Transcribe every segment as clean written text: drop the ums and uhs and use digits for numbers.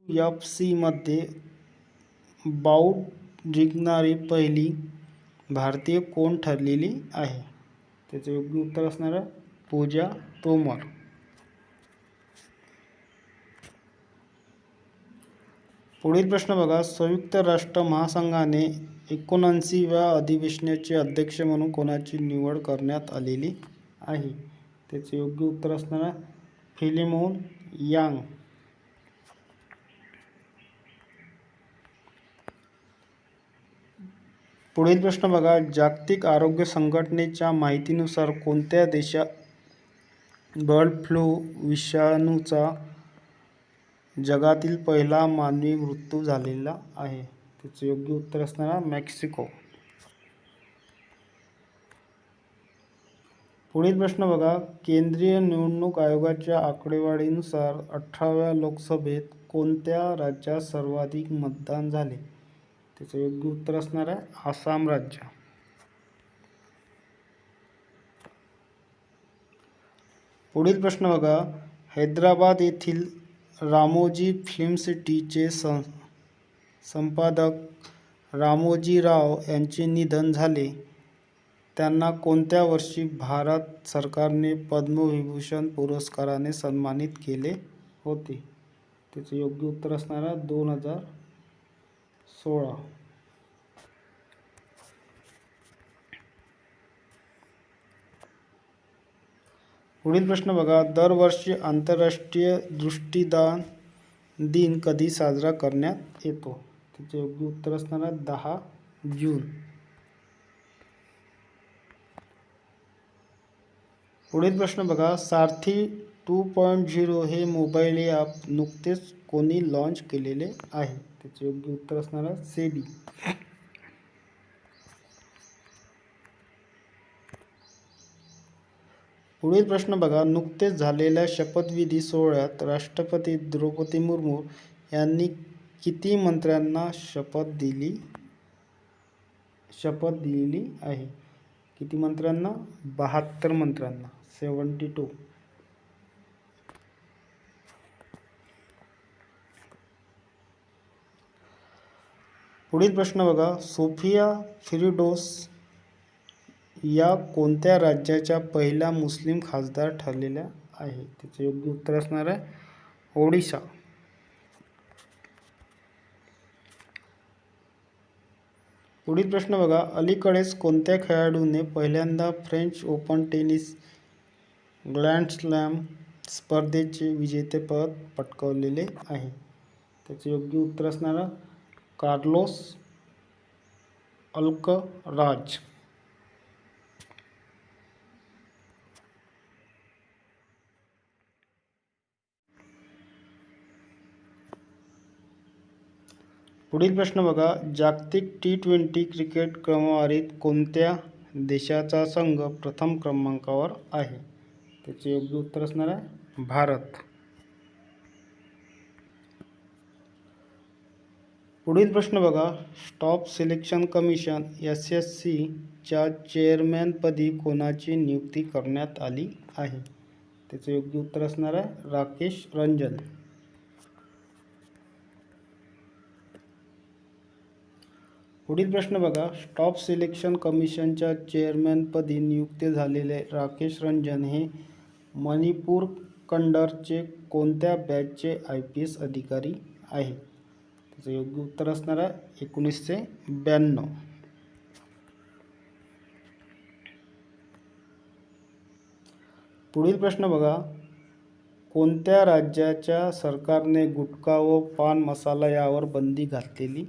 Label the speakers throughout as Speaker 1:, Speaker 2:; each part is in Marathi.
Speaker 1: UFC मध्ये बाऊट जिंकणारी पहिली भारतीय कोण ठरलेली आहे? त्याचं योग्य उत्तर असणार आहे पूजा तोमर. पुढील प्रश्न बघा. संयुक्त राष्ट्र महासंघाने 79व्या अधिवेशनाचे अध्यक्ष म्हणून कोणाची निवड करण्यात आलेली आहे? त्याचे योग्य उत्तर असणार आहे फिलिमोन यांग. पुढील प्रश्न बघा. जागतिक आरोग्य संघटनेच्या माहितीनुसार कोणत्या देशात बर्ड फ्लू विषाणूचा जगातील पहिला मानवी मृत्यू झालेला आहे? त्याचे योग्य उत्तर असणार आहे मेक्सिको. पुढील प्रश्न बघा. केंद्रीय निवडणूक आयोगाच्या आकडेवारीनुसार 18व्या लोकसभेत कोणत्या राज्यात सर्वाधिक मतदान झाले? त्याचे योग्य उत्तर असणार आहे आसाम राज्य. पुढील प्रश्न बघा. हैदराबाद येथील रामोजी फिल्म सिटीचे संपादक रामोजी राव यांचे निधन झाले. त्यांना कोणत्या वर्षी भारत सरकारने पद्मविभूषण पुरस्काराने सन्मानित केले होते? त्याचे योग्य उत्तर असणार आहे 2016. पुढील प्रश्न बघा. दरवर्षी आंतरराष्ट्रीय दृष्टिदान दिन कधी साजरा करण्यात येतो? त्याचे योग्य उत्तर असणार आहे 10 जून. पुढील प्रश्न बघा. सारथी 2.0 हे मोबाईल ॲप नुकतेच कोणी लॉन्च केलेले आहे? त्याचे योग्य उत्तर असणार आहे सेबी. पुढील प्रश्न बघा. नुकतेच झालेल्या शपथविधी सोहळ्यात राष्ट्रपती द्रौपदी मुर्मू यांनी किती मंत्र्यांना शपथ दिलेली आहे? किती मंत्र्यांना? 72 मंत्र्यांना. 72. पुढील प्रश्न बघा. सोफिया फिरडोस या कोणत्या राज्याच्या पहिल्या मुस्लिम खासदार ठरलेल्या आहे? त्याचे योग्य उत्तर असणार आहे ओडिशा. पुढील प्रश्न बघा. अलीकडेच कोणत्या खेळाडूने पहिल्यांदा French open tennis grand slam स्पर्धेचे विजेतेपद पटकावलेले आहे? त्याचे योग्य उत्तर असणार आहे कार्लोस अल्कराज. पुढील प्रश्न बघा. जागतिक T20 क्रिकेट क्रमवारीत कोणत्या देशाचा संघ प्रथम क्रमांकावर आहे? त्याचे योग्य उत्तर असणार आहे भारत. पुढील प्रश्न बघा. स्टाफ सिलेक्शन कमिशन SSC च्या चेअरमॅनपदी कोणाची नियुक्ती करण्यात आली आहे? त्याचे योग्य उत्तर असणार आहे राकेश रंजन. पुढील प्रश्न बघा. स्टाफ सिलेक्शन कमिशनच्या चेअरमॅनपदी नियुक्त झालेले राकेश रंजन हे मणिपूर कंडरचे कोणत्या बॅचचे IPS अधिकारी आहे? त्याचं योग्य उत्तर असणार आहे 1992. पुढील प्रश्न बघा. कोणत्या राज्याच्या सरकारने गुटखा व पान मसाला यावर बंदी घातलेली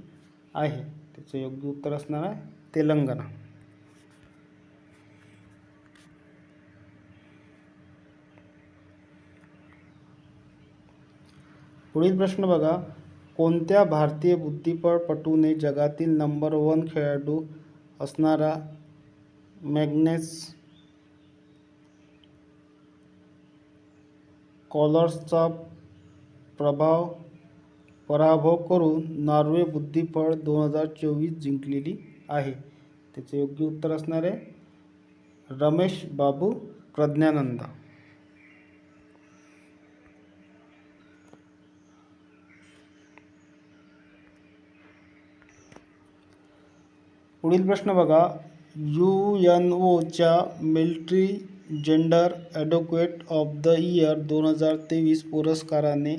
Speaker 1: आहे? त्याचे योग्य उत्तर असणार आहे तेलंगणा. पुढील प्रश्न बघा. कोणत्या भारतीय बुद्धिबळपटूने जगातील नंबर 1 खेळाडू असणारा मॅग्नस कार्लसनचा पराभव करून नॉर्वे बुद्धिबळ 2024 जिंकलेली आहे? त्याचे योग्य उत्तर असणार आहे रमेश बाबू प्रज्ञानंद. पुढील प्रश्न बघा, UNOच्या military gender advocate of the year 2023 पुरस्काराने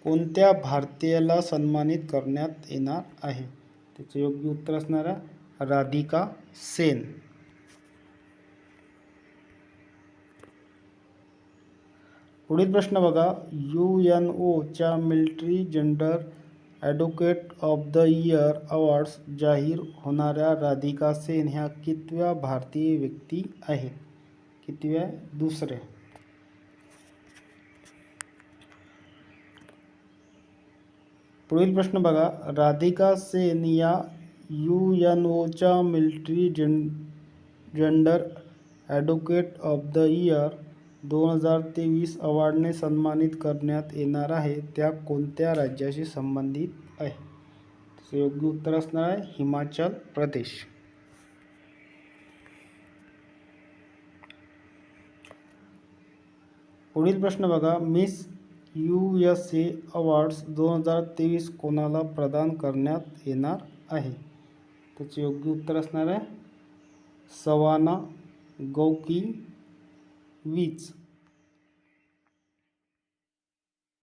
Speaker 1: कोणत्या भारतीयाला सन्मानित करण्यात येणार आहे? त्याचे योग्य उत्तर असणार आहे राधिका सेन. पुढील प्रश्न बघा, UNOच्या military gender advocate of the year awards जाहीर होणाऱ्या राधिका सेन ह्या कितव्या भारतीय व्यक्ती आहेत? कितव्या? दुसऱ्या. पुढील प्रश्न बघा, राधिका सेन या UNOच्या military gender advocate of the year 2023 अवॉर्डने सन्मानित करण्यात येणार आहे, त्या कोणत्या राज्याशी संबंधित आहे? त्याचे योग्य उत्तर असणार आहे हिमाचल प्रदेश. पुढील प्रश्न बघा, मिस USA अवॉर्ड्स 2023 कोणाला प्रदान करण्यात येणार आहे? त्याचे योग्य उत्तर असणार आहे सवाना गौकी विच.